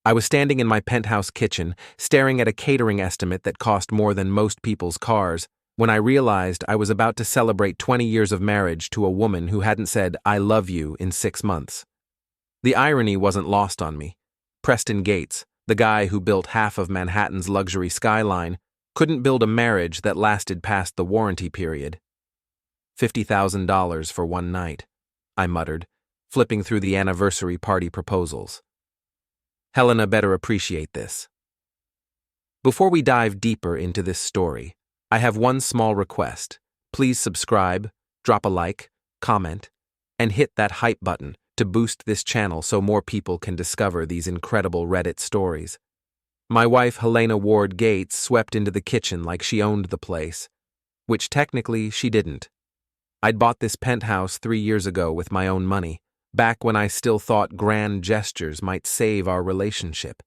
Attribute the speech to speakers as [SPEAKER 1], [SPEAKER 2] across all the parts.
[SPEAKER 1] I was standing in my penthouse kitchen, staring at a catering estimate that cost more than most people's cars, when I realized I was about to celebrate 20 years of marriage to a woman who hadn't said, "I love you" in 6 months. The irony wasn't lost on me. Preston Gates, the guy who built half of Manhattan's luxury skyline, couldn't build a marriage that lasted past the warranty period. $50,000 for one night, I muttered, flipping through the anniversary party proposals. Helena better appreciate this. Before we dive deeper into this story, I have one small request. Please subscribe, drop a like, comment, and hit that hype button to boost this channel so more people can discover these incredible Reddit stories. My wife, Helena Ward Gates, swept into the kitchen like she owned the place, which technically she didn't. I'd bought this penthouse 3 years ago with my own money, back when I still thought grand gestures might save our relationship.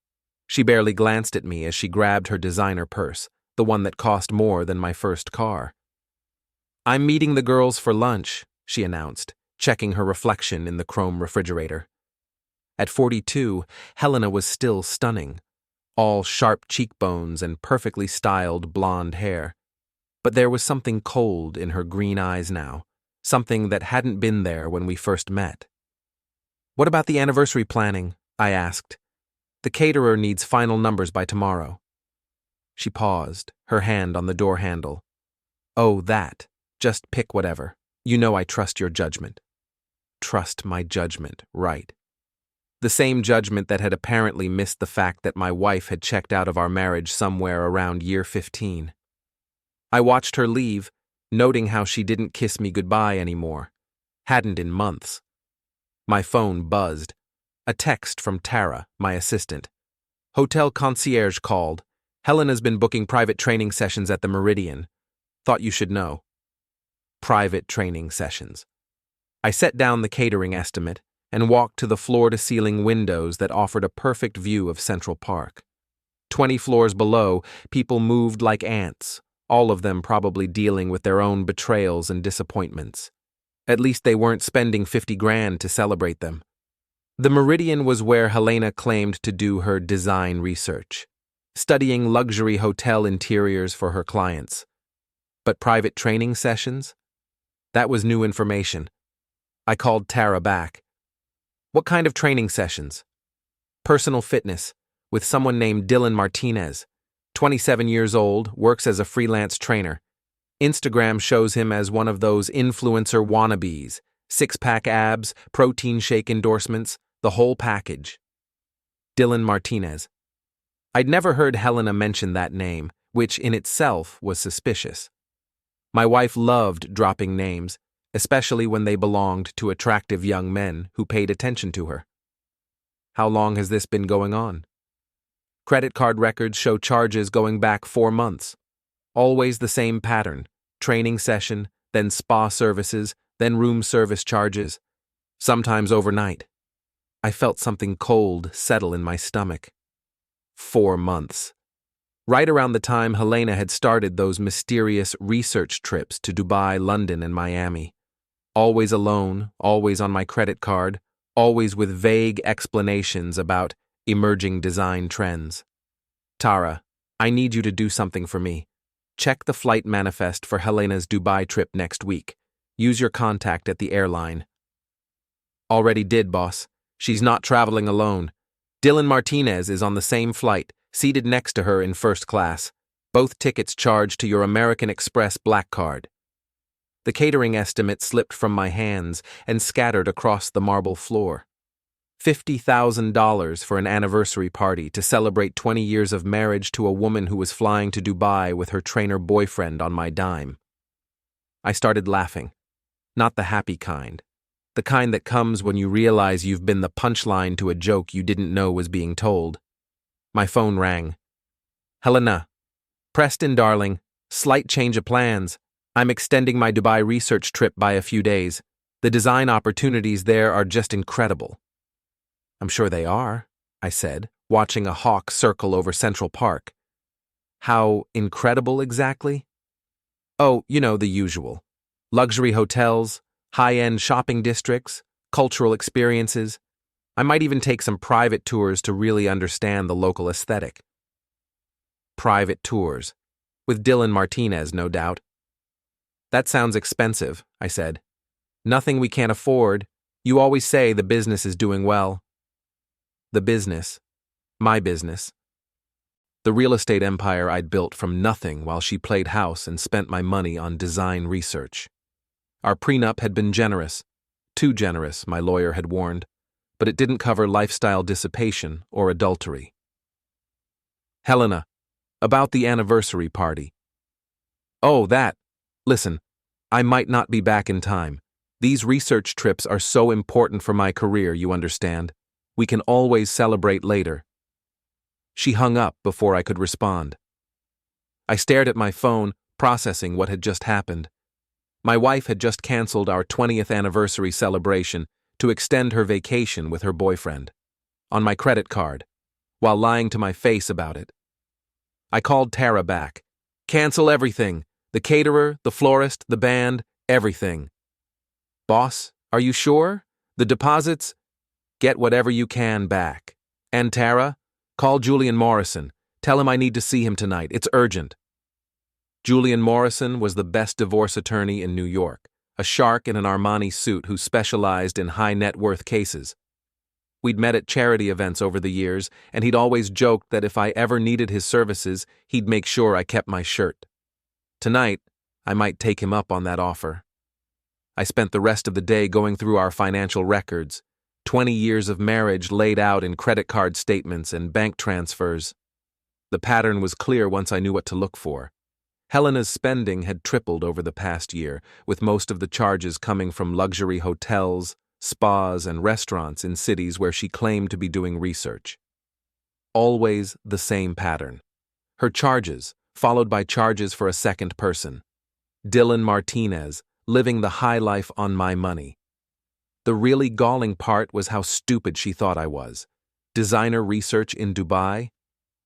[SPEAKER 1] She barely glanced at me as she grabbed her designer purse, the one that cost more than my first car. "I'm meeting the girls for lunch," she announced, checking her reflection in the chrome refrigerator. At 42, Helena was still stunning, all sharp cheekbones and perfectly styled blonde hair. But there was something cold in her green eyes now, something that hadn't been there when we first met. "What about the anniversary planning?" I asked. "The caterer needs final numbers by tomorrow." She paused, her hand on the door handle. "Oh, that. Just pick whatever. You know I trust your judgment." Trust my judgment, right. The same judgment that had apparently missed the fact that my wife had checked out of our marriage somewhere around year 15. I watched her leave, noting how she didn't kiss me goodbye anymore. Hadn't in months. My phone buzzed. A text from Tara, my assistant. "Hotel concierge called. Helena's been booking private training sessions at the Meridian. Thought you should know." Private training sessions. I set down the catering estimate and walked to the floor-to-ceiling windows that offered a perfect view of Central Park. 20 floors below, people moved like ants, all of them probably dealing with their own betrayals and disappointments. At least they weren't spending 50 grand to celebrate them. The Meridian was where Helena claimed to do her design research, studying luxury hotel interiors for her clients. But private training sessions? That was new information. I called Tara back. "What kind of training sessions?" "Personal fitness, with someone named Dylan Martinez. 27 years old, works as a freelance trainer. Instagram shows him as one of those influencer wannabes, six-pack abs, protein shake endorsements, the whole package." Dylan Martinez. I'd never heard Helena mention that name, which in itself was suspicious. My wife loved dropping names, especially when they belonged to attractive young men who paid attention to her. "How long has this been going on?" "Credit card records show charges going back 4 months. Always the same pattern. Training session, then spa services, then room service charges. Sometimes overnight." I felt something cold settle in my stomach. 4 months. Right around the time Helena had started those mysterious research trips to Dubai, London, and Miami. Always alone, always on my credit card, always with vague explanations about emerging design trends. "Tara, I need you to do something for me. Check the flight manifest for Helena's Dubai trip next week. Use your contact at the airline." "Already did, boss. She's not traveling alone. Dylan Martinez is on the same flight, seated next to her in first class. Both tickets charged to your American Express Black Card." The catering estimate slipped from my hands and scattered across the marble floor. $50,000 for an anniversary party to celebrate 20 years of marriage to a woman who was flying to Dubai with her trainer boyfriend on my dime. I started laughing. Not the happy kind. The kind that comes when you realize you've been the punchline to a joke you didn't know was being told. My phone rang. "Helena. Preston, darling. Slight change of plans. I'm extending my Dubai research trip by a few days. The design opportunities there are just incredible." "I'm sure they are," I said, watching a hawk circle over Central Park. "How incredible exactly?" "Oh, you know, the usual. Luxury hotels, high-end shopping districts, cultural experiences. I might even take some private tours to really understand the local aesthetic. Private tours. With Dylan Martinez, no doubt. That sounds expensive, I said. Nothing we can't afford. You always say the business is doing well. The business. My business. The real estate empire I'd built from nothing while she played house and spent my money on design research. Our prenup had been generous. Too generous, my lawyer had warned, but it didn't cover lifestyle dissipation or adultery. Helena, about the anniversary party. Oh, that. Listen, I might not be back in time. These research trips are so important for my career, you understand. We can always celebrate later. She hung up before I could respond. I stared at my phone, processing what had just happened. My wife had just canceled our 20th anniversary celebration to extend her vacation with her boyfriend, on my credit card, while lying to my face about it. I called Tara back. Cancel everything. The caterer, the florist, the band, everything. Boss, are you sure? The deposits? Get whatever you can back. And Tara? Call Julian Morrison. Tell him I need to see him tonight. It's urgent. Julian Morrison was the best divorce attorney in New York, a shark in an Armani suit who specialized in high-net-worth cases. We'd met at charity events over the years, and he'd always joked that if I ever needed his services, he'd make sure I kept my shirt. Tonight, I might take him up on that offer. I spent the rest of the day going through our financial records, 20 years of marriage laid out in credit card statements and bank transfers. The pattern was clear once I knew what to look for. Helena's spending had tripled over the past year, with most of the charges coming from luxury hotels, spas, and restaurants in cities where she claimed to be doing research. Always the same pattern. Her charges, followed by charges for a second person. Dylan Martinez, living the high life on my money. The really galling part was how stupid she thought I was. Designer research in Dubai?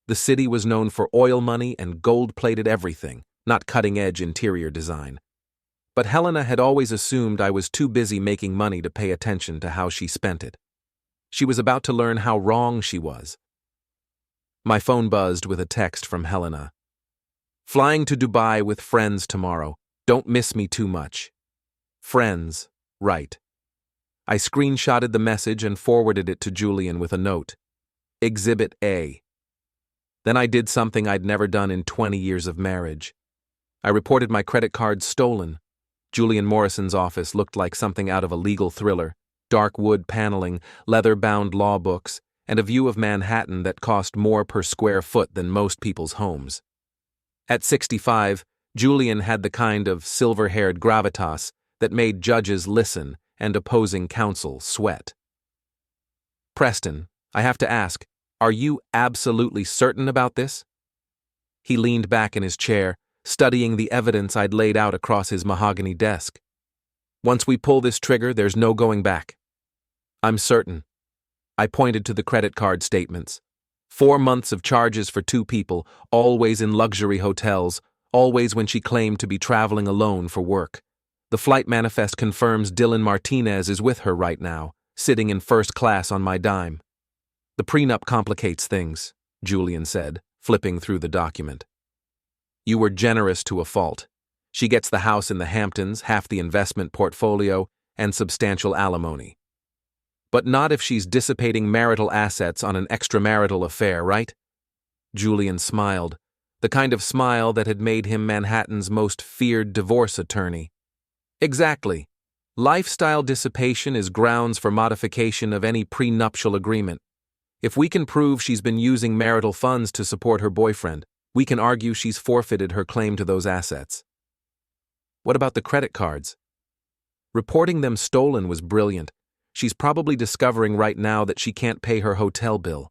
[SPEAKER 1] The city was known for oil money and gold-plated everything, not cutting-edge interior design. But Helena had always assumed I was too busy making money to pay attention to how she spent it. She was about to learn how wrong she was. My phone buzzed with a text from Helena. Flying to Dubai with friends tomorrow. Don't miss me too much. Friends, right. I screenshotted the message and forwarded it to Julian with a note. Exhibit A. Then I did something I'd never done in 20 years of marriage. I reported my credit card stolen. Julian Morrison's office looked like something out of a legal thriller. Dark wood paneling, leather-bound law books, and a view of Manhattan that cost more per square foot than most people's homes. At 65, Julian had the kind of silver-haired gravitas that made judges listen and opposing counsel sweat. Preston, I have to ask, are you absolutely certain about this? He leaned back in his chair, studying the evidence I'd laid out across his mahogany desk. Once we pull this trigger, there's no going back. I'm certain. I pointed to the credit card statements. 4 months of charges for 2 people, always in luxury hotels, always when she claimed to be traveling alone for work. The flight manifest confirms Dylan Martinez is with her right now, sitting in first class on my dime. The prenup complicates things, Julian said, flipping through the document. You were generous to a fault. She gets the house in the Hamptons, half the investment portfolio, and substantial alimony. But not if she's dissipating marital assets on an extramarital affair, right? Julian smiled, the kind of smile that had made him Manhattan's most feared divorce attorney. Exactly. Lifestyle dissipation is grounds for modification of any prenuptial agreement. If we can prove she's been using marital funds to support her boyfriend, we can argue she's forfeited her claim to those assets. What about the credit cards? Reporting them stolen was brilliant. She's probably discovering right now that she can't pay her hotel bill.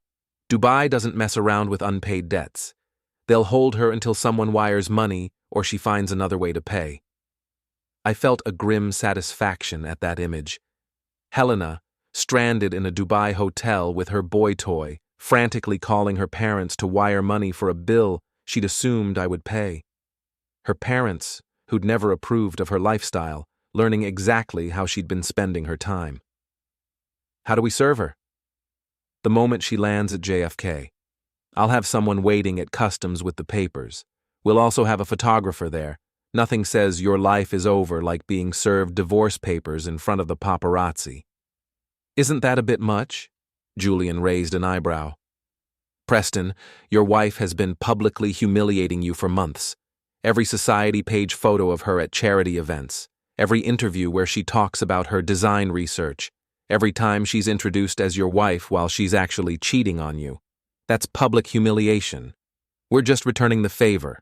[SPEAKER 1] Dubai doesn't mess around with unpaid debts. They'll hold her until someone wires money or she finds another way to pay. I felt a grim satisfaction at that image. Helena, stranded in a Dubai hotel with her boy toy, frantically calling her parents to wire money for a bill she'd assumed I would pay. Her parents, who'd never approved of her lifestyle, learning exactly how she'd been spending her time. How do we serve her? the moment she lands at JFK. I'll have someone waiting at customs with the papers. We'll also have a photographer there. Nothing says your life is over like being served divorce papers in front of the paparazzi. Isn't that a bit much? Julian raised an eyebrow. Preston, your wife has been publicly humiliating you for months. Every society page photo of her at charity events, every interview where she talks about her design research, every time she's introduced as your wife while she's actually cheating on you. That's public humiliation. We're just returning the favor.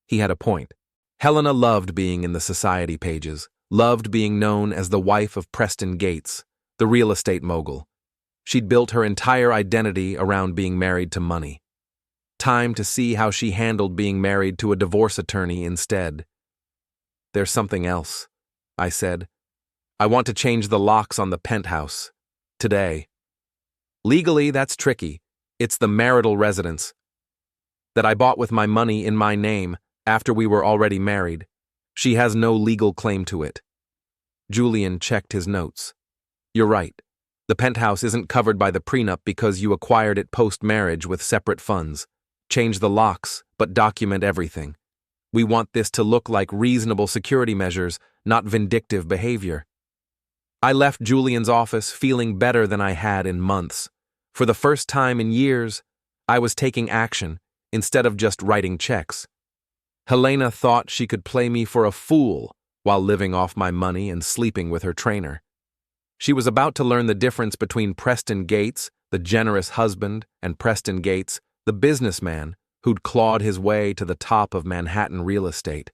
[SPEAKER 1] He had a point. Helena loved being in the society pages, loved being known as the wife of Preston Gates, the real estate mogul. She'd built her entire identity around being married to money. Time to see how she handled being married to a divorce attorney instead. There's something else, I said. I want to change the locks on the penthouse. Today. Legally, that's tricky. It's the marital residence that I bought with my money in my name after we were already married. She has no legal claim to it. Julian checked his notes. You're right. The penthouse isn't covered by the prenup because you acquired it post-marriage with separate funds. Change the locks, but document everything. We want this to look like reasonable security measures, not vindictive behavior. I left Julian's office feeling better than I had in months. For the first time in years, I was taking action instead of just writing checks. Helena thought she could play me for a fool while living off my money and sleeping with her trainer. She was about to learn the difference between Preston Gates, the generous husband, and Preston Gates, the businessman who'd clawed his way to the top of Manhattan real estate.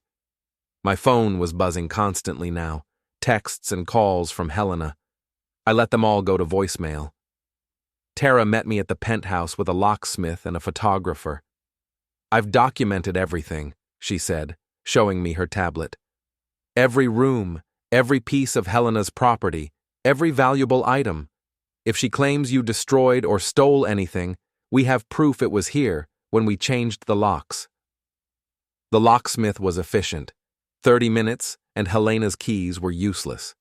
[SPEAKER 1] My phone was buzzing constantly now, texts and calls from Helena. I let them all go to voicemail. Tara met me at the penthouse with a locksmith and a photographer. I've documented everything, she said, showing me her tablet. Every room, every piece of Helena's property, every valuable item. If she claims you destroyed or stole anything, we have proof it was here when we changed the locks. The locksmith was efficient. 30 minutes, and Helena's keys were useless.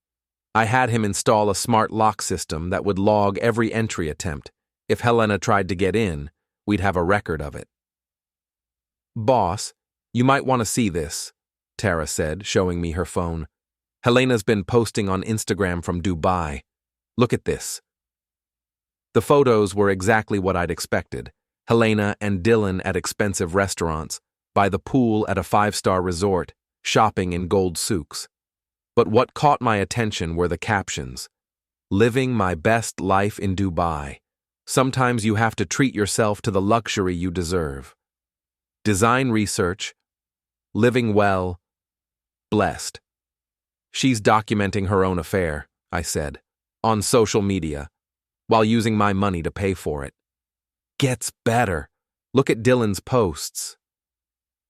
[SPEAKER 1] I had him install a smart lock system that would log every entry attempt. If Helena tried to get in, we'd have a record of it. Boss, you might want to see this, Tara said, showing me her phone. Helena's been posting on Instagram from Dubai. Look at this. The photos were exactly what I'd expected. Helena and Dylan at expensive restaurants, by the pool at a 5-star resort, shopping in gold souks. But what caught my attention were the captions. Living my best life in Dubai. Sometimes you have to treat yourself to the luxury you deserve. Design research. Living well. Blessed. She's documenting her own affair, I said, on social media, while using my money to pay for it. Gets better. Look at Dylan's posts.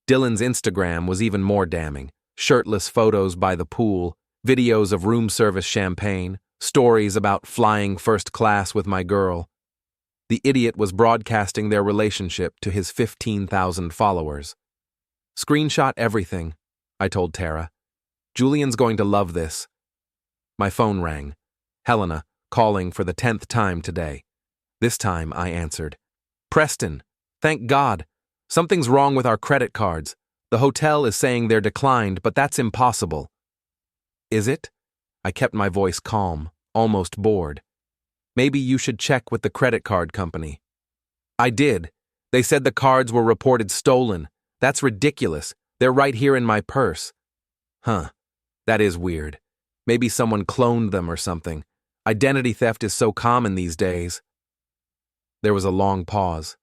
[SPEAKER 1] Dylan's Instagram was even more damning. Shirtless photos by the pool, videos of room service champagne, stories about flying first class with my girl. The idiot was broadcasting their relationship to his 15,000 followers. Screenshot everything, I told Tara. Julian's going to love this. My phone rang. Helena, calling for the 10th time today. This time I answered. Preston, thank God. Something's wrong with our credit cards. The hotel is saying they're declined, but that's impossible. Is it? I kept my voice calm, almost bored. Maybe you should check with the credit card company. I did. They said the cards were reported stolen. That's ridiculous. They're right here in my purse. Huh. That is weird. Maybe someone cloned them or something. Identity theft is so common these days. There was a long pause.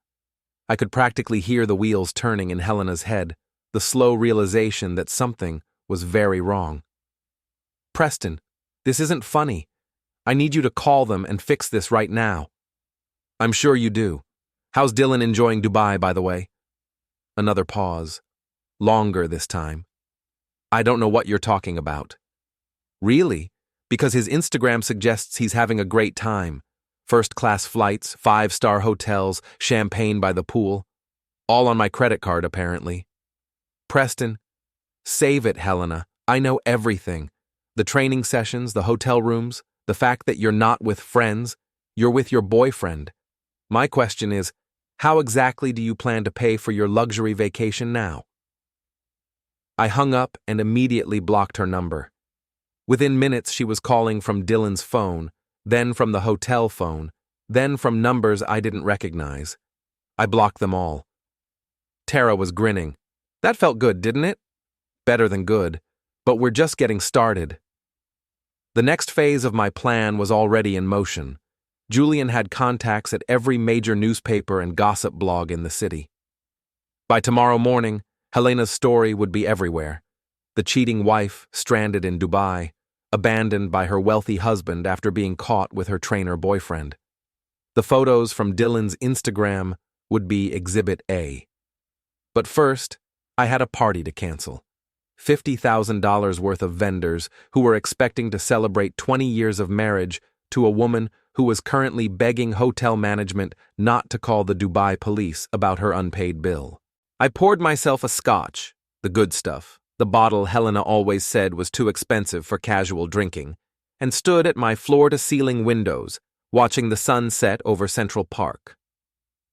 [SPEAKER 1] I could practically hear the wheels turning in Helena's head, the slow realization that something was very wrong. Preston, this isn't funny. I need you to call them and fix this right now. I'm sure you do. How's Dylan enjoying Dubai, by the way? Another pause. Longer this time. I don't know what you're talking about. Really? Because his Instagram suggests he's having a great time. First-class flights, 5-star hotels, champagne by the pool. All on my credit card, apparently. Preston, save it, Helena. I know everything. The training sessions, the hotel rooms, the fact that you're not with friends. You're with your boyfriend. My question is, how exactly do you plan to pay for your luxury vacation now? I hung up and immediately blocked her number. Within minutes, she was calling from Dylan's phone, then from the hotel phone, then from numbers I didn't recognize. I blocked them all. Tara was grinning. That felt good, didn't it? Better than good, but we're just getting started. The next phase of my plan was already in motion. Julian had contacts at every major newspaper and gossip blog in the city. By tomorrow morning, Helena's story would be everywhere. The cheating wife stranded in Dubai, abandoned by her wealthy husband after being caught with her trainer boyfriend. The photos from Dylan's Instagram would be Exhibit A. But first, I had a party to cancel. $50,000 worth of vendors who were expecting to celebrate 20 years of marriage to a woman who was currently begging hotel management not to call the Dubai police about her unpaid bill. I poured myself a scotch, the good stuff, the bottle Helena always said was too expensive for casual drinking, and stood at my floor-to-ceiling windows, watching the sun set over Central Park.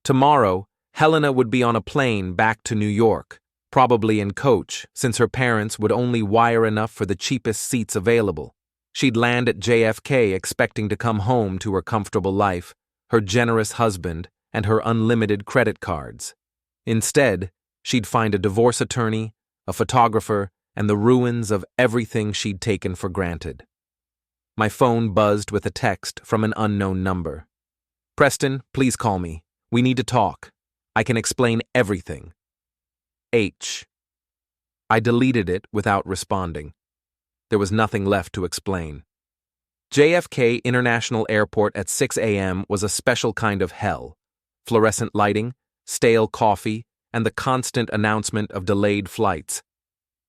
[SPEAKER 1] Tomorrow, Helena would be on a plane back to New York, probably in coach, since her parents would only wire enough for the cheapest seats available. She'd land at JFK expecting to come home to her comfortable life, her generous husband, and her unlimited credit cards. Instead, she'd find a divorce attorney, a photographer, and the ruins of everything she'd taken for granted. My phone buzzed with a text from an unknown number. "Preston, please call me. We need to talk. I can explain everything. H." I deleted it without responding. There was nothing left to explain. JFK International Airport at 6 a.m. was a special kind of hell. Fluorescent lighting, stale coffee, and the constant announcement of delayed flights.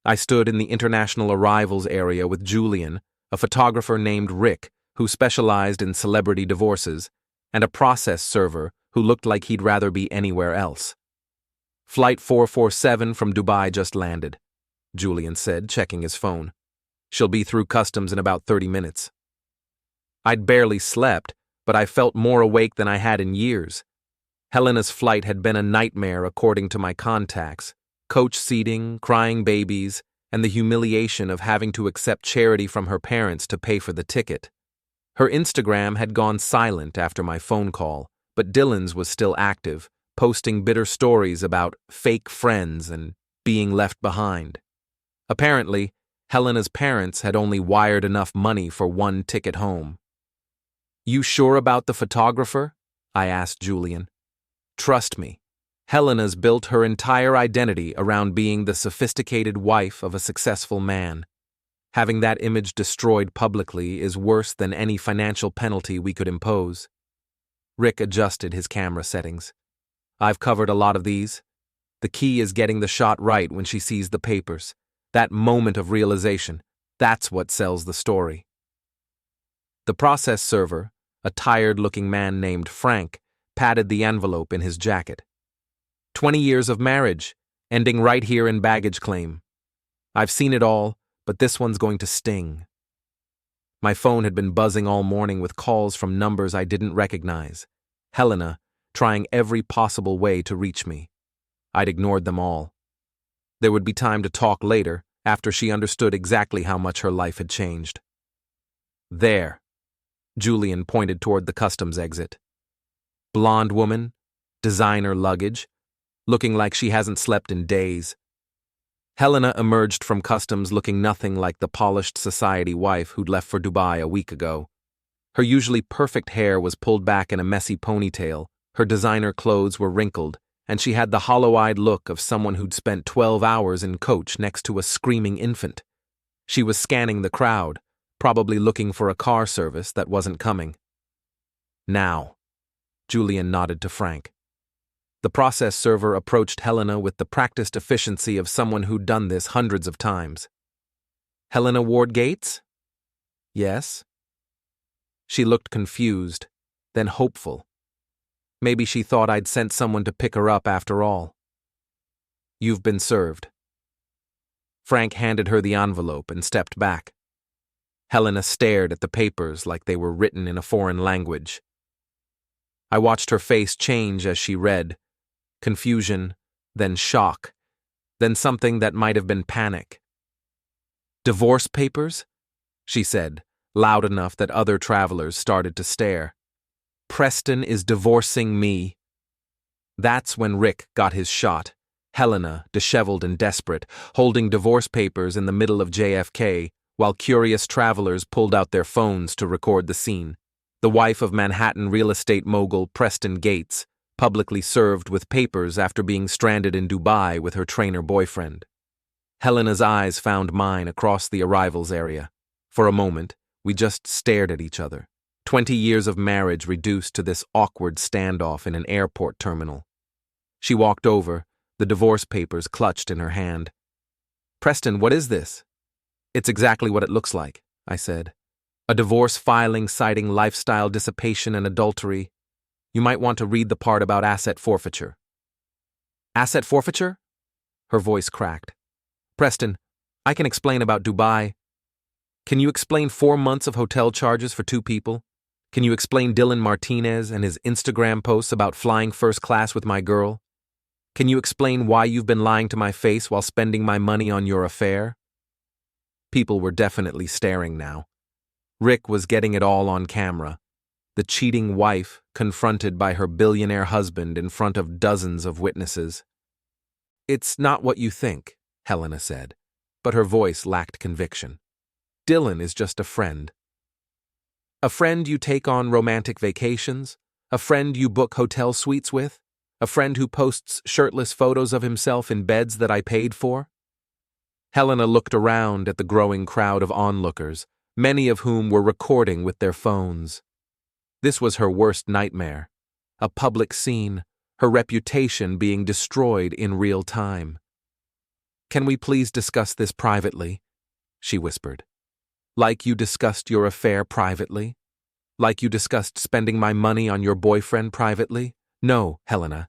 [SPEAKER 1] I stood in the international arrivals area with Julian, a photographer named Rick who specialized in celebrity divorces, and a process server who looked like he'd rather be anywhere else. "Flight 447 from Dubai just landed," Julian said, checking his phone. "She'll be through customs in about 30 minutes. I'd barely slept, but I felt more awake than I had in years. Helena's flight had been a nightmare according to my contacts. Coach seating, crying babies, and the humiliation of having to accept charity from her parents to pay for the ticket. Her Instagram had gone silent after my phone call, but Dylan's was still active, posting bitter stories about fake friends and being left behind. Apparently, Helena's parents had only wired enough money for one ticket home. "You sure about the photographer?" I asked Julian. "Trust me, Helena's built her entire identity around being the sophisticated wife of a successful man. Having that image destroyed publicly is worse than any financial penalty we could impose." Rick adjusted his camera settings. "I've covered a lot of these. The key is getting the shot right when she sees the papers. That moment of realization, that's what sells the story." The process server, a tired-looking man named Frank, patted the envelope in his jacket. 20 years of marriage, ending right here in baggage claim. I've seen it all, but this one's going to sting. My phone had been buzzing all morning with calls from numbers I didn't recognize. Helena, trying every possible way to reach me. I'd ignored them all. There would be time to talk later, after she understood exactly how much her life had changed. "There." Julian pointed toward the customs exit. Blonde woman, designer luggage, looking like she hasn't slept in days. Helena emerged from customs looking nothing like the polished society wife who'd left for Dubai a week ago. Her usually perfect hair was pulled back in a messy ponytail, her designer clothes were wrinkled, and she had the hollow-eyed look of someone who'd spent 12 hours in coach next to a screaming infant. She was scanning the crowd, probably looking for a car service that wasn't coming. "Now." Julian nodded to Frank. The process server approached Helena with the practiced efficiency of someone who'd done this hundreds of times. "Helena Ward Gates?" "Yes." She looked confused, then hopeful. Maybe she thought I'd sent someone to pick her up after all. "You've been served." Frank handed her the envelope and stepped back. Helena stared at the papers like they were written in a foreign language. I watched her face change as she read. Confusion, then shock, then something that might have been panic. "Divorce papers?" she said, loud enough that other travelers started to stare. "Preston is divorcing me." That's when Rick got his shot. Helena, disheveled and desperate, holding divorce papers in the middle of JFK, while curious travelers pulled out their phones to record the scene. The wife of Manhattan real estate mogul Preston Gates, publicly served with papers after being stranded in Dubai with her trainer boyfriend. Helena's eyes found mine across the arrivals area. For a moment, we just stared at each other. 20 years of marriage reduced to this awkward standoff in an airport terminal. She walked over, the divorce papers clutched in her hand. "Preston, what is this?" "It's exactly what it looks like," I said. "A divorce filing citing lifestyle dissipation and adultery. You might want to read the part about asset forfeiture." "Asset forfeiture?" Her voice cracked. "Preston, I can explain about Dubai. Can you explain 4 months of hotel charges for 2 people? Can you explain Dylan Martinez and his Instagram posts about flying first class with my girl? Can you explain why you've been lying to my face while spending my money on your affair?" People were definitely staring now. Rick was getting it all on camera. The cheating wife confronted by her billionaire husband in front of dozens of witnesses. "It's not what you think," Helena said, but her voice lacked conviction. "Dylan is just a friend. A friend you take on romantic vacations, a friend you book hotel suites with, a friend who posts shirtless photos of himself in beds that I paid for." Helena looked around at the growing crowd of onlookers, many of whom were recording with their phones. This was her worst nightmare, a public scene, her reputation being destroyed in real time. "Can we please discuss this privately?" she whispered. "Like you discussed your affair privately? Like you discussed spending my money on your boyfriend privately? No, Helena.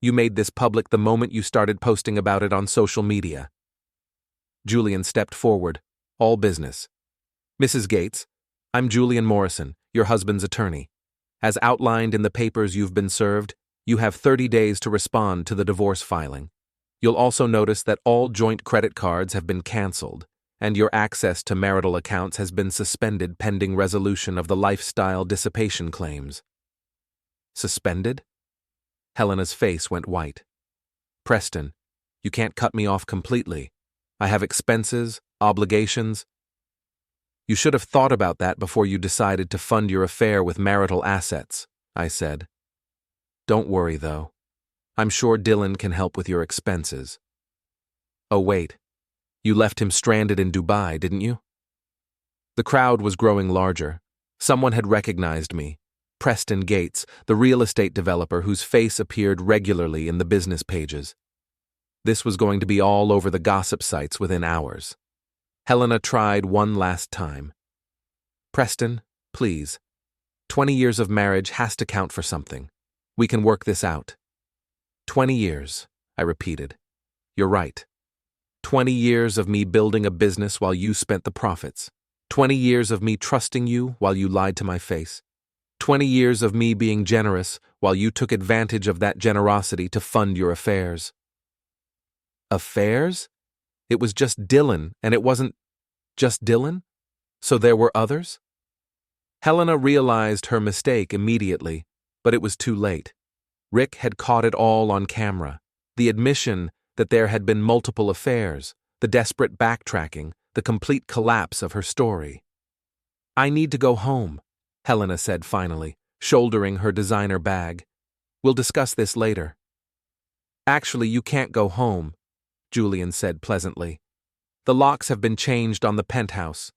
[SPEAKER 1] You made this public the moment you started posting about it on social media." Julian stepped forward, all business. "Mrs. Gates, I'm Julian Morrison, your husband's attorney. As outlined in the papers you've been served, you have 30 days to respond to the divorce filing. You'll also notice that all joint credit cards have been canceled, and your access to marital accounts has been suspended pending resolution of the lifestyle dissipation claims." "Suspended?" Helena's face went white. "Preston, you can't cut me off completely. I have expenses, obligations." "You should have thought about that before you decided to fund your affair with marital assets," I said. "Don't worry, though. I'm sure Dylan can help with your expenses." "Oh, wait. You left him stranded in Dubai, didn't you?" The crowd was growing larger. Someone had recognized me. Preston Gates, the real estate developer whose face appeared regularly in the business pages. This was going to be all over the gossip sites within hours. Helena tried one last time. "Preston, please. 20 years of marriage has to count for something. We can work this out." 20 years, I repeated. "You're right. 20 years of me building a business while you spent the profits. 20 years of me trusting you while you lied to my face. 20 years of me being generous while you took advantage of that generosity to fund your affairs." Affairs? It was just Dylan, and it wasn't just Dylan? So there were others? Helena realized her mistake immediately, but it was too late. Rick had caught it all on camera. The admission that there had been multiple affairs, the desperate backtracking, the complete collapse of her story. "I need to go home," Helena said finally, shouldering her designer bag. "We'll discuss this later." "Actually, you can't go home," Julian said pleasantly. "The locks have been changed on the penthouse.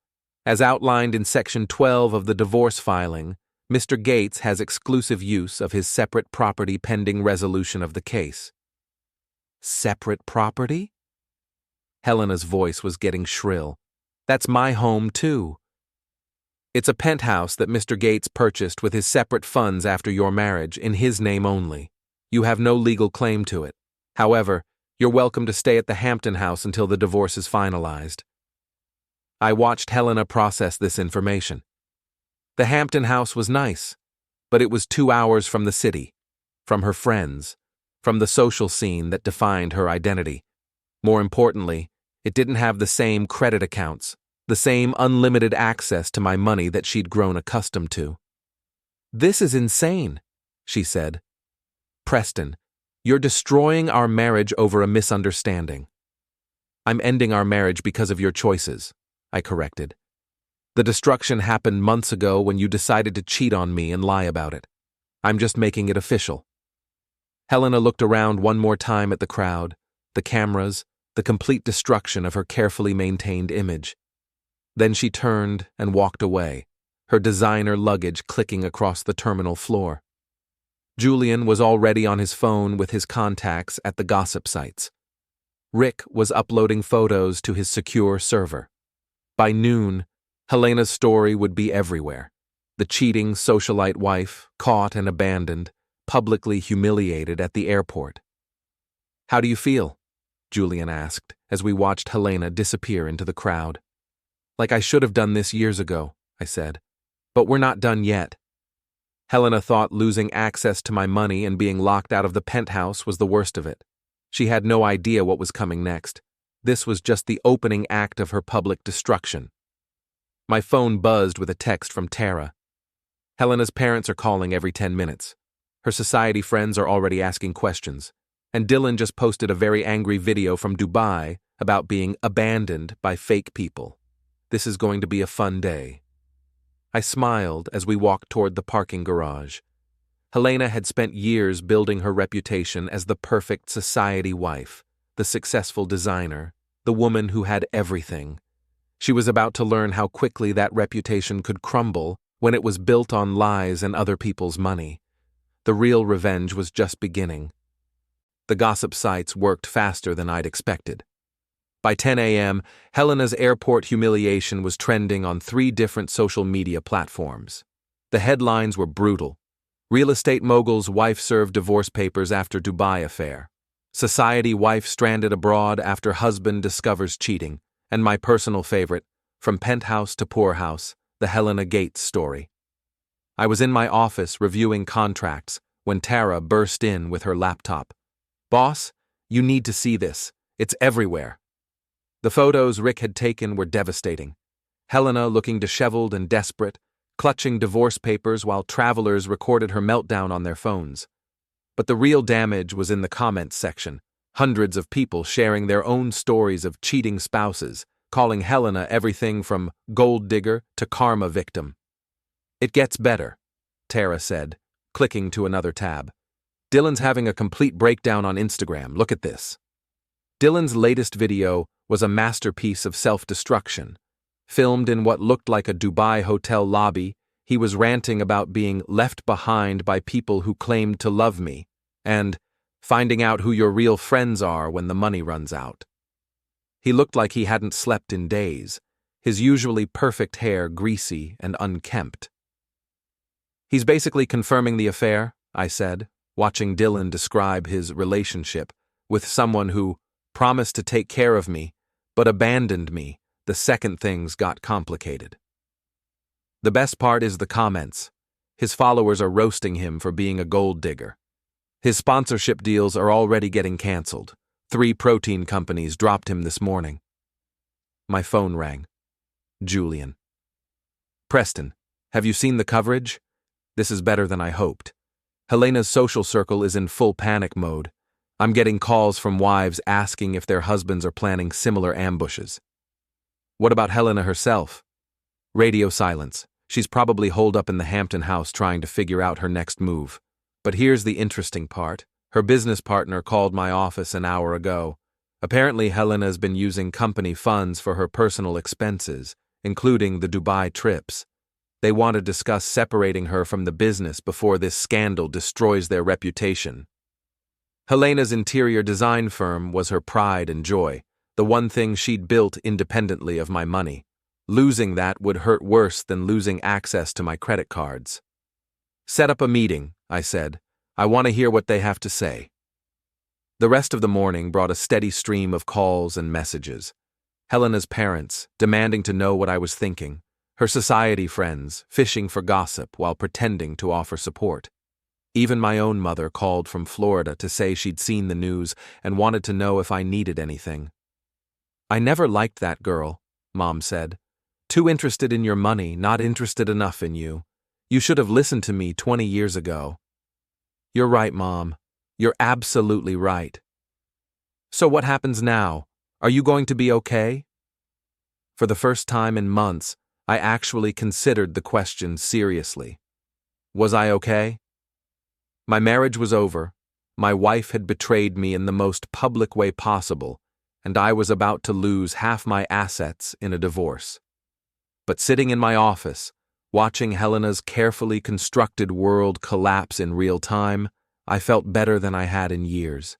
[SPEAKER 1] As outlined in Section 12 of the divorce filing, Mr. Gates has exclusive use of his separate property pending resolution of the case." "Separate property?" Helena's voice was getting shrill. "That's my home, too." "It's a penthouse that Mr. Gates purchased with his separate funds after your marriage, in his name only. You have no legal claim to it. However, you're welcome to stay at the Hampton House until the divorce is finalized." I watched Helena process this information. The Hampton House was nice. but it was 2 hours from the city, from her friends, from the social scene that defined her identity. More importantly, it didn't have the same credit accounts, the same unlimited access to my money that she'd grown accustomed to. "This is insane," she said. "Preston, you're destroying our marriage over a misunderstanding." "I'm ending our marriage because of your choices," I corrected. "The destruction happened months ago when you decided to cheat on me and lie about it. I'm just making it official." Helena looked around one more time at the crowd, the cameras, the complete destruction of her carefully maintained image. Then she turned and walked away, her designer luggage clicking across the terminal floor. Julian was already on his phone with his contacts at the gossip sites. Rick was uploading photos to his secure server. By noon, Helena's story would be everywhere. The cheating socialite wife, caught and abandoned, publicly humiliated at the airport. "How do you feel?" Julian asked as we watched Helena disappear into the crowd. "Like I should have done this years ago," I said. "But we're not done yet." Helena thought losing access to my money and being locked out of the penthouse was the worst of it. She had no idea what was coming next. This was just the opening act of her public destruction. My phone buzzed with a text from Tara. "Helena's parents are calling every 10 minutes. Her society friends are already asking questions. And Dylan just posted a very angry video from Dubai about being abandoned by fake people. This is going to be a fun day." I smiled as we walked toward the parking garage. Helena had spent years building her reputation as the perfect society wife, the successful designer, the woman who had everything. She was about to learn how quickly that reputation could crumble when it was built on lies and other people's money. The real revenge was just beginning. The gossip sites worked faster than I'd expected. By 10 a.m., Helena's airport humiliation was trending on 3 different social media platforms. The headlines were brutal. Real estate mogul's wife served divorce papers after Dubai affair. Society wife stranded abroad after husband discovers cheating. And my personal favorite, from penthouse to poorhouse, the Helena Gates story. I was in my office reviewing contracts when Tara burst in with her laptop. "Boss, you need to see this. It's everywhere." The photos Rick had taken were devastating. Helena looking disheveled and desperate, clutching divorce papers while travelers recorded her meltdown on their phones. But the real damage was in the comments section. Hundreds of people sharing their own stories of cheating spouses, calling Helena everything from gold digger to karma victim. "It gets better," Tara said, clicking to another tab. "Dylan's having a complete breakdown on Instagram. Look at this." Dylan's latest video was a masterpiece of self-destruction. Filmed in what looked like a Dubai hotel lobby, he was ranting about being left behind by people who claimed to love me, and finding out who your real friends are when the money runs out. He looked like he hadn't slept in days, his usually perfect hair greasy and unkempt. "He's basically confirming the affair," I said, watching Dylan describe his relationship with someone who promised to take care of me, but abandoned me the second things got complicated. The best part is the comments. His followers are roasting him for being a gold digger. His sponsorship deals are already getting canceled. 3 protein companies dropped him this morning. My phone rang. Julian. "Preston, have you seen the coverage? This is better than I hoped. Helena's social circle is in full panic mode. I'm getting calls from wives asking if their husbands are planning similar ambushes." "What about Helena herself?" "Radio silence. She's probably holed up in the Hampton house trying to figure out her next move. But here's the interesting part. Her business partner called my office an hour ago. Apparently Helena's been using company funds for her personal expenses, including the Dubai trips. They want to discuss separating her from the business before this scandal destroys their reputation. Helena's interior design firm was her pride and joy, the one thing she'd built independently of my money. Losing that would hurt worse than losing access to my credit cards. "Set up a meeting," I said. "I want to hear what they have to say." The rest of the morning brought a steady stream of calls and messages. Helena's parents, demanding to know what I was thinking. Her society friends, fishing for gossip while pretending to offer support. Even my own mother called from Florida to say she'd seen the news and wanted to know if I needed anything. "I never liked that girl," Mom said. "Too interested in your money, not interested enough in you. You should have listened to me 20 years ago." "You're right, Mom. You're absolutely right." "So what happens now? Are you going to be okay?" For the first time in months, I actually considered the question seriously. Was I okay? My marriage was over, my wife had betrayed me in the most public way possible, and I was about to lose half my assets in a divorce. But sitting in my office, watching Helena's carefully constructed world collapse in real time, I felt better than I had in years.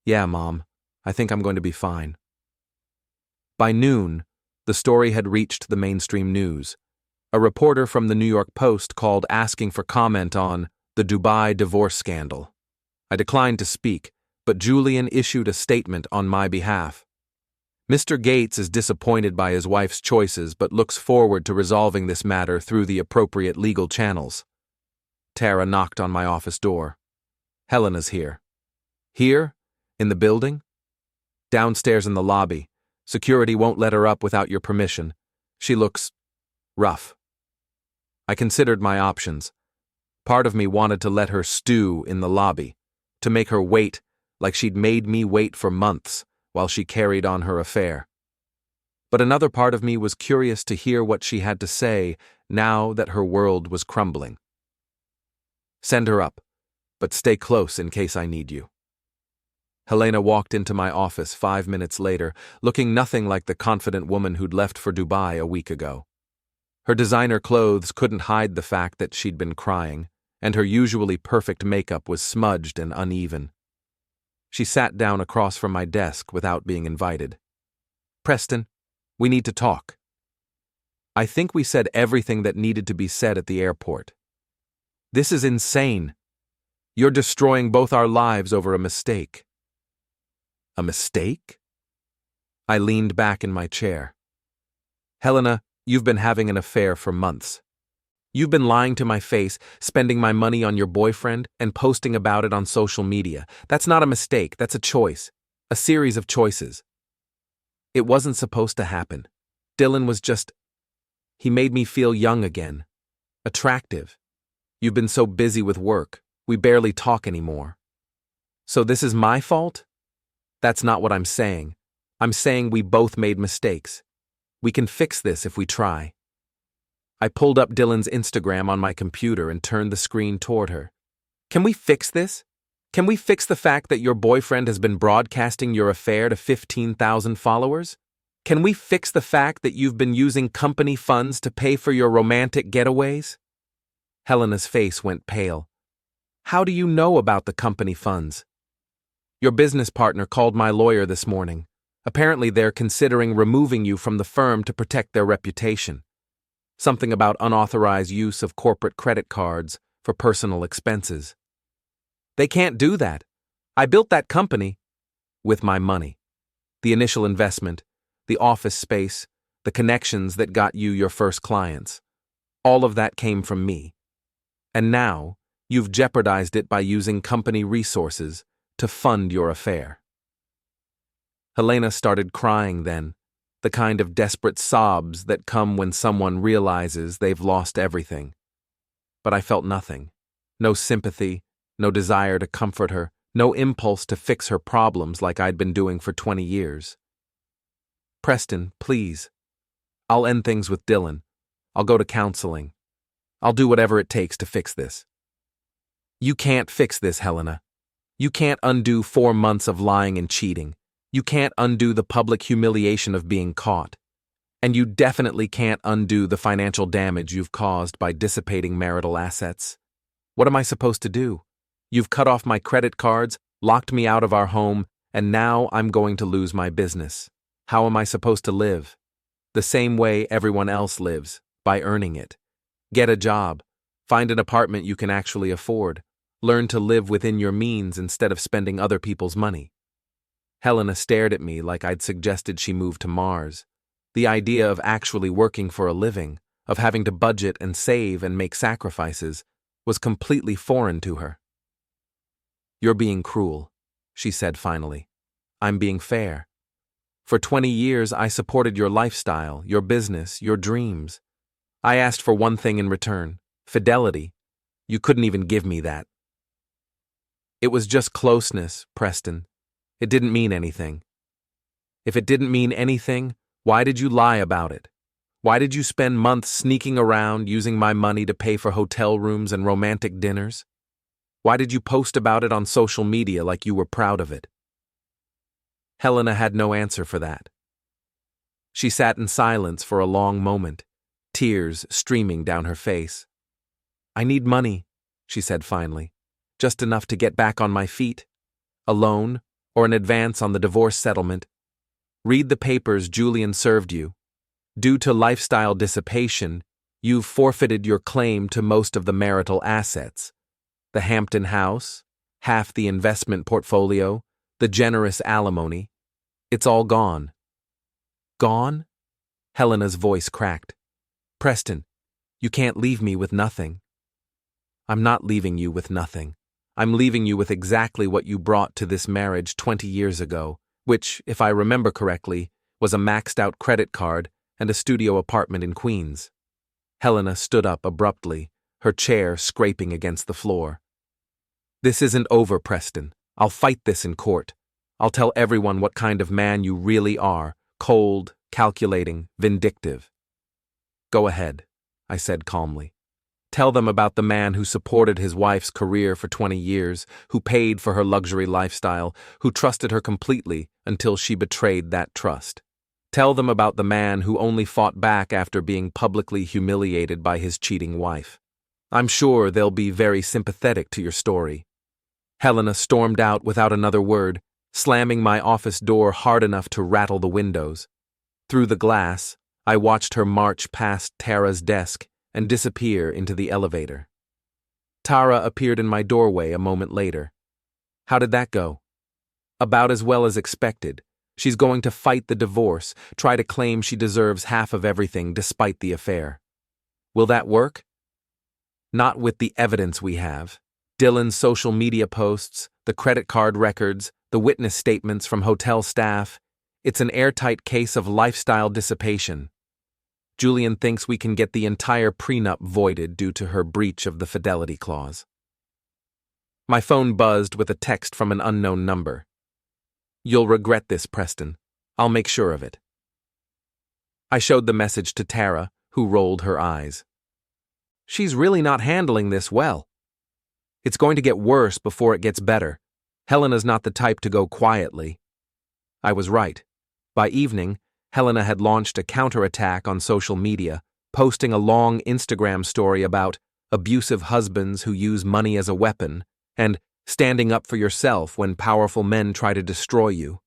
[SPEAKER 1] "Yeah, Mom, I think I'm going to be fine." By noon, the story had reached the mainstream news. A reporter from the New York Post called asking for comment on the Dubai divorce scandal. I declined to speak, but Julian issued a statement on my behalf. "Mr. Gates is disappointed by his wife's choices but looks forward to resolving this matter through the appropriate legal channels." Tara knocked on my office door. "Helena's here." "Here? In the building?" "Downstairs in the lobby. Security won't let her up without your permission. She looks rough." I considered my options. Part of me wanted to let her stew in the lobby, to make her wait like she'd made me wait for months while she carried on her affair. But another part of me was curious to hear what she had to say now that her world was crumbling. "Send her up, but stay close in case I need you." Helena walked into my office 5 minutes later, looking nothing like the confident woman who'd left for Dubai a week ago. Her designer clothes couldn't hide the fact that she'd been crying, and her usually perfect makeup was smudged and uneven. She sat down across from my desk without being invited. "Preston, we need to talk." "I think we said everything that needed to be said at the airport." "This is insane. You're destroying both our lives over a mistake." "A mistake?" I leaned back in my chair. "Helena, you've been having an affair for months. You've been lying to my face, spending my money on your boyfriend, and posting about it on social media. That's not a mistake, that's a choice. A series of choices. It wasn't supposed to happen. Dylan was just... He made me feel young again. Attractive. You've been so busy with work, we barely talk anymore. So this is my fault? That's not what I'm saying. I'm saying we both made mistakes. We can fix this if we try." I pulled up Dylan's Instagram on my computer and turned the screen toward her. "Can we fix this? Can we fix the fact that your boyfriend has been broadcasting your affair to 15,000 followers? Can we fix the fact that you've been using company funds to pay for your romantic getaways?" Helena's face went pale. "How do you know about the company funds?" "Your business partner called my lawyer this morning. Apparently they're considering removing you from the firm to protect their reputation. Something about unauthorized use of corporate credit cards for personal expenses." "They can't do that. I built that company with my money. The initial investment, the office space, the connections that got you your first clients. All of that came from me. And now, you've jeopardized it by using company resources to fund your affair." Helena started crying then, the kind of desperate sobs that come when someone realizes they've lost everything. But I felt nothing. No sympathy, no desire to comfort her, no impulse to fix her problems like I'd been doing for 20 years. "Preston, please. I'll end things with Dylan. I'll go to counseling. I'll do whatever it takes to fix this." "You can't fix this, Helena. You can't undo 4 months of lying and cheating. You can't undo the public humiliation of being caught. And you definitely can't undo the financial damage you've caused by dissipating marital assets. What am I supposed to do? You've cut off my credit cards, locked me out of our home, and now I'm going to lose my business. How am I supposed to live? The same way everyone else lives, by earning it. Get a job. Find an apartment you can actually afford. Learn to live within your means instead of spending other people's money." Helena stared at me like I'd suggested she move to Mars. The idea of actually working for a living, of having to budget and save and make sacrifices, was completely foreign to her. "You're being cruel," she said finally. "I'm being fair. For 20 years I supported your lifestyle, your business, your dreams. I asked for one thing in return: fidelity. You couldn't even give me that." "It was just closeness, Preston. It didn't mean anything." "If it didn't mean anything, why did you lie about it? Why did you spend months sneaking around using my money to pay for hotel rooms and romantic dinners? Why did you post about it on social media like you were proud of it?" Helena had no answer for that. She sat in silence for a long moment, tears streaming down her face. "I need money," she said finally. "Just enough to get back on my feet. A loan, or an advance on the divorce settlement. Read the papers Julian served you. Due to lifestyle dissipation, you've forfeited your claim to most of the marital assets. The Hampton house, half the investment portfolio, the generous alimony. It's all gone." "Gone?" Helena's voice cracked. "Preston, you can't leave me with nothing." "I'm not leaving you with nothing. I'm leaving you with exactly what you brought to this marriage 20 years ago, which, if I remember correctly, was a maxed-out credit card and a studio apartment in Queens." Helena stood up abruptly, her chair scraping against the floor. "This isn't over, Preston. I'll fight this in court. I'll tell everyone what kind of man you really are: cold, calculating, vindictive." "Go ahead," I said calmly. "Tell them about the man who supported his wife's career for 20 years, who paid for her luxury lifestyle, who trusted her completely until she betrayed that trust. Tell them about the man who only fought back after being publicly humiliated by his cheating wife. I'm sure they'll be very sympathetic to your story." Helena stormed out without another word, slamming my office door hard enough to rattle the windows. Through the glass, I watched her march past Tara's desk and disappear into the elevator. Tara appeared in my doorway a moment later. "How did that go?" "About as well as expected. She's going to fight the divorce, try to claim she deserves half of everything despite the affair." "Will that work?" "Not with the evidence we have. Dylan's social media posts, the credit card records, the witness statements from hotel staff. It's an airtight case of lifestyle dissipation. Julian thinks we can get the entire prenup voided due to her breach of the fidelity clause." My phone buzzed with a text from an unknown number. "You'll regret this, Preston. I'll make sure of it." I showed the message to Tara, who rolled her eyes. "She's really not handling this well. It's going to get worse before it gets better. Helena's not the type to go quietly." I was right. By evening, Helena had launched a counterattack on social media, posting a long Instagram story about abusive husbands who use money as a weapon and standing up for yourself when powerful men try to destroy you.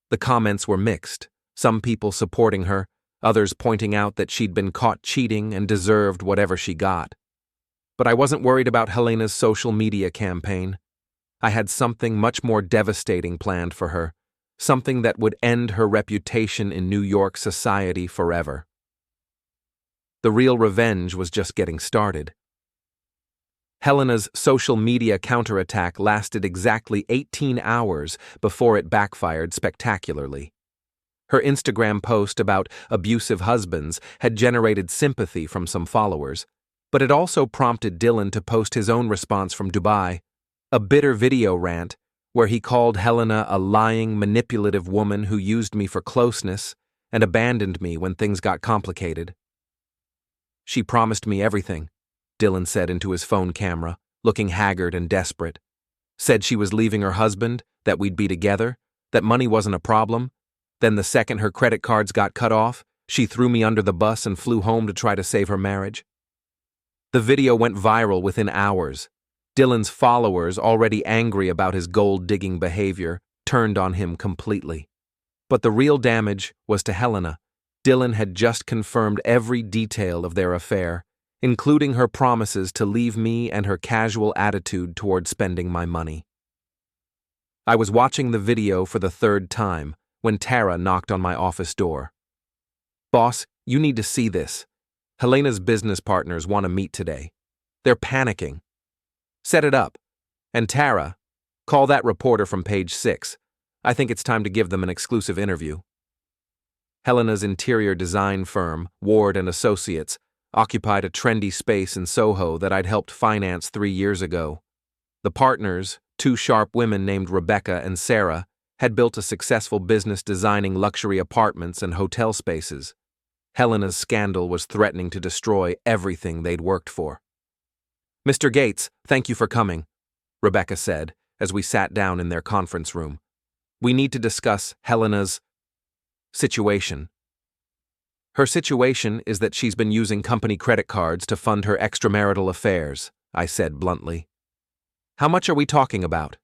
[SPEAKER 1] The comments were mixed, some people supporting her, others pointing out that she'd been caught cheating and deserved whatever she got. But I wasn't worried about Helena's social media campaign. I had something much more devastating planned for her, something that would end her reputation in New York society forever. The real revenge was just getting started. Helena's social media counterattack lasted exactly 18 hours before it backfired spectacularly. Her Instagram post about abusive husbands had generated sympathy from some followers, but it also prompted Dylan to post his own response from Dubai, a bitter video rant where he called Helena a lying, manipulative woman who used me for closeness and abandoned me when things got complicated. "She promised me everything," Dylan said into his phone camera, looking haggard and desperate. "Said she was leaving her husband, that we'd be together, that money wasn't a problem. Then the second her credit cards got cut off, she threw me under the bus and flew home to try to save her marriage." The video went viral within hours. Dylan's followers, already angry about his gold-digging behavior, turned on him completely. But the real damage was to Helena. Dylan had just confirmed every detail of their affair, including her promises to leave me and her casual attitude toward spending my money. I was watching the video for the third time when Tara knocked on my office door. Boss, you need to see this. Helena's business partners want to meet today. They're panicking. Set it up. And Tara, call that reporter from page 6. I think it's time to give them an exclusive interview. Helena's interior design firm, Ward and Associates, occupied a trendy space in Soho that I'd helped finance 3 years ago. The partners, 2 sharp women named Rebecca and Sarah, had built a successful business designing luxury apartments and hotel spaces. Helena's scandal was threatening to destroy everything they'd worked for. Mr. Gates, thank you for coming, Rebecca said as we sat down in their conference room. We need to discuss Helena's situation. Her situation is that she's been using company credit cards to fund her extramarital affairs, I said bluntly. How much are we talking about?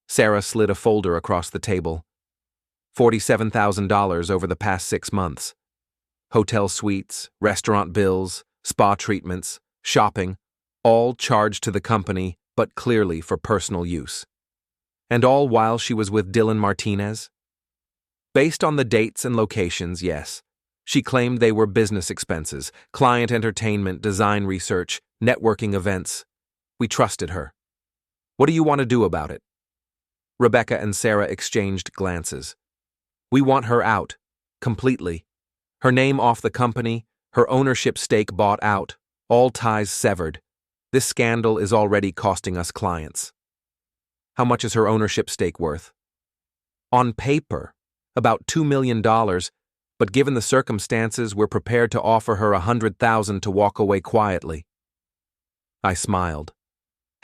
[SPEAKER 1] Sarah slid a folder across the table. $47,000 over the past 6 months. Hotel suites, restaurant bills, spa treatments, shopping, all charged to the company, but clearly for personal use. And all while she was with Dylan Martinez? Based on the dates and locations, yes. She claimed they were business expenses, client entertainment, design research, networking events. We trusted her. What do you want to do about it? Rebecca and Sarah exchanged glances. We want her out, completely. Her name off the company, her ownership stake bought out, all ties severed. This scandal is already costing us clients. How much is her ownership stake worth? On paper, about $2 million, but given the circumstances, we're prepared to offer her $100,000 to walk away quietly. I smiled.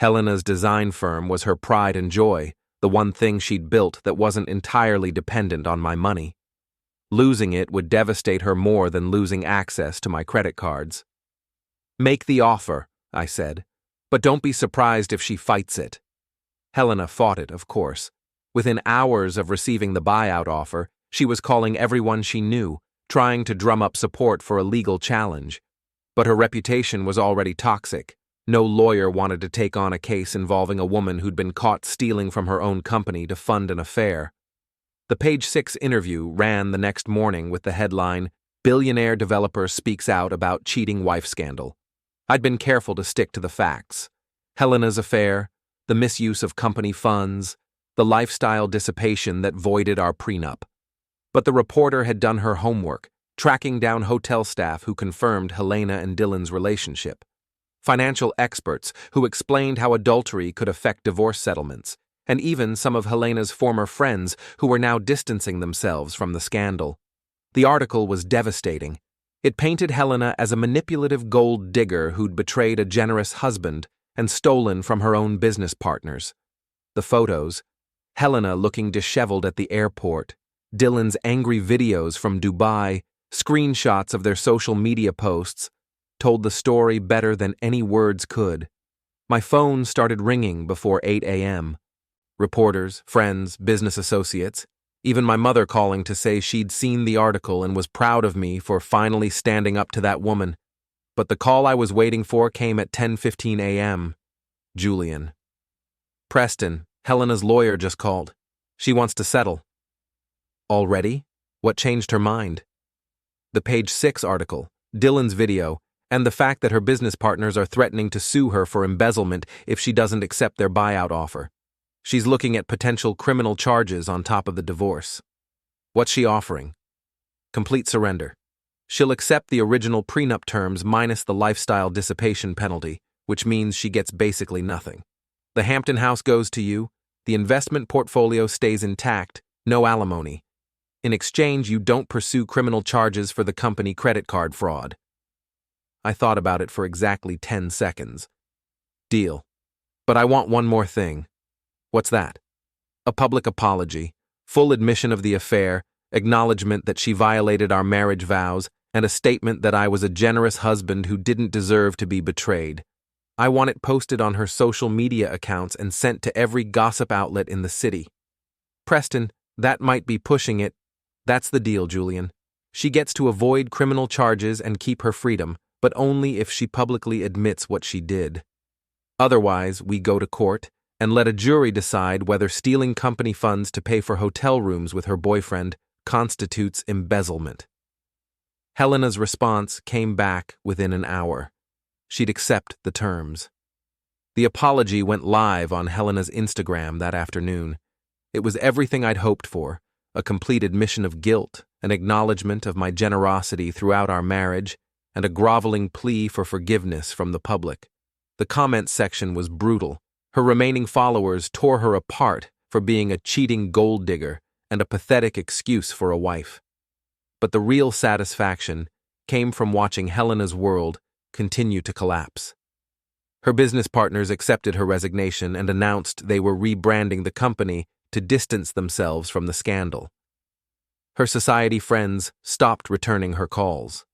[SPEAKER 1] Helena's design firm was her pride and joy, the one thing she'd built that wasn't entirely dependent on my money. Losing it would devastate her more than losing access to my credit cards. Make the offer, I said, but don't be surprised if she fights it. Helena fought it, of course. Within hours of receiving the buyout offer, she was calling everyone she knew, trying to drum up support for a legal challenge. But her reputation was already toxic. No lawyer wanted to take on a case involving a woman who'd been caught stealing from her own company to fund an affair. The page 6 interview ran the next morning with the headline, Billionaire Developer Speaks Out About Cheating Wife Scandal. I'd been careful to stick to the facts. Helena's affair, the misuse of company funds, the lifestyle dissipation that voided our prenup. But the reporter had done her homework, tracking down hotel staff who confirmed Helena and Dylan's relationship. Financial experts who explained how adultery could affect divorce settlements, and even some of Helena's former friends who were now distancing themselves from the scandal. The article was devastating. It painted Helena as a manipulative gold digger who'd betrayed a generous husband and stolen from her own business partners. The photos, Helena looking disheveled at the airport, Dylan's angry videos from Dubai, screenshots of their social media posts, told the story better than any words could. My phone started ringing before 8 a.m. Reporters, friends, business associates, even my mother calling to say she'd seen the article and was proud of me for finally standing up to that woman. But the call I was waiting for came at 10:15 a.m. Julian. Preston, Helena's lawyer just called. She wants to settle. Already? What changed her mind? The page 6 article, Dylan's video, and the fact that her business partners are threatening to sue her for embezzlement if she doesn't accept their buyout offer. She's looking at potential criminal charges on top of the divorce. What's she offering? Complete surrender. She'll accept the original prenup terms minus the lifestyle dissipation penalty, which means she gets basically nothing. The Hampton house goes to you, the investment portfolio stays intact, no alimony. In exchange, you don't pursue criminal charges for the company credit card fraud. I thought about it for exactly 10 seconds. Deal. But I want one more thing. What's that? A public apology, full admission of the affair, acknowledgement that she violated our marriage vows, and a statement that I was a generous husband who didn't deserve to be betrayed. I want it posted on her social media accounts and sent to every gossip outlet in the city. Preston, that might be pushing it. That's the deal, Julian. She gets to avoid criminal charges and keep her freedom, but only if she publicly admits what she did. Otherwise, we go to court and let a jury decide whether stealing company funds to pay for hotel rooms with her boyfriend constitutes embezzlement. Helena's response came back within an hour. She'd accept the terms. The apology went live on Helena's Instagram that afternoon. It was everything I'd hoped for, a complete admission of guilt, an acknowledgement of my generosity throughout our marriage, and a groveling plea for forgiveness from the public. The comment section was brutal. Her remaining followers tore her apart for being a cheating gold digger and a pathetic excuse for a wife. But the real satisfaction came from watching Helena's world continue to collapse. Her business partners accepted her resignation and announced they were rebranding the company to distance themselves from the scandal. Her society friends stopped returning her calls.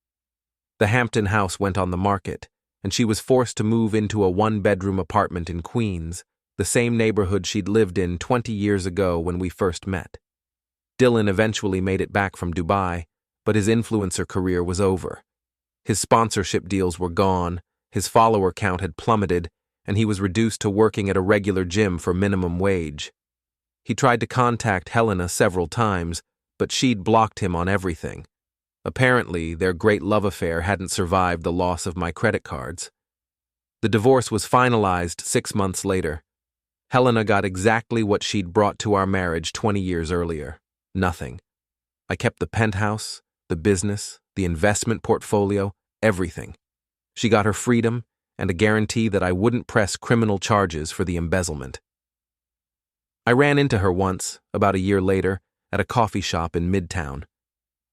[SPEAKER 1] The Hampton house went on the market, and she was forced to move into a one-bedroom apartment in Queens, the same neighborhood she'd lived in 20 years ago when we first met. Dylan eventually made it back from Dubai, but his influencer career was over. His sponsorship deals were gone, his follower count had plummeted, and he was reduced to working at a regular gym for minimum wage. He tried to contact Helena several times, but she'd blocked him on everything. Apparently, their great love affair hadn't survived the loss of my credit cards. The divorce was finalized 6 months later. Helena got exactly what she'd brought to our marriage 20 years earlier: nothing. I kept the penthouse, the business, the investment portfolio, everything. She got her freedom and a guarantee that I wouldn't press criminal charges for the embezzlement. I ran into her once, about a year later, at a coffee shop in Midtown.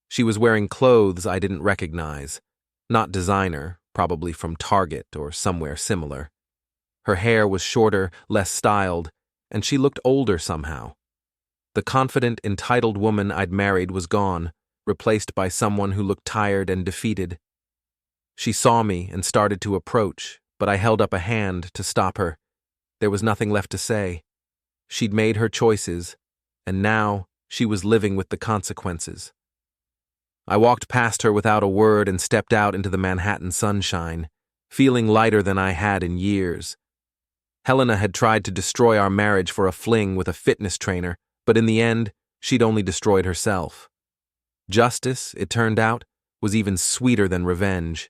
[SPEAKER 1] She was wearing clothes I didn't recognize, not designer, probably from Target or somewhere similar. Her hair was shorter, less styled, and she looked older somehow. The confident, entitled woman I'd married was gone, replaced by someone who looked tired and defeated. She saw me and started to approach, but I held up a hand to stop her. There was nothing left to say. She'd made her choices, and now she was living with the consequences. I walked past her without a word and stepped out into the Manhattan sunshine, feeling lighter than I had in years. Helena had tried to destroy our marriage for a fling with a fitness trainer, but in the end, she'd only destroyed herself. Justice, it turned out, was even sweeter than revenge.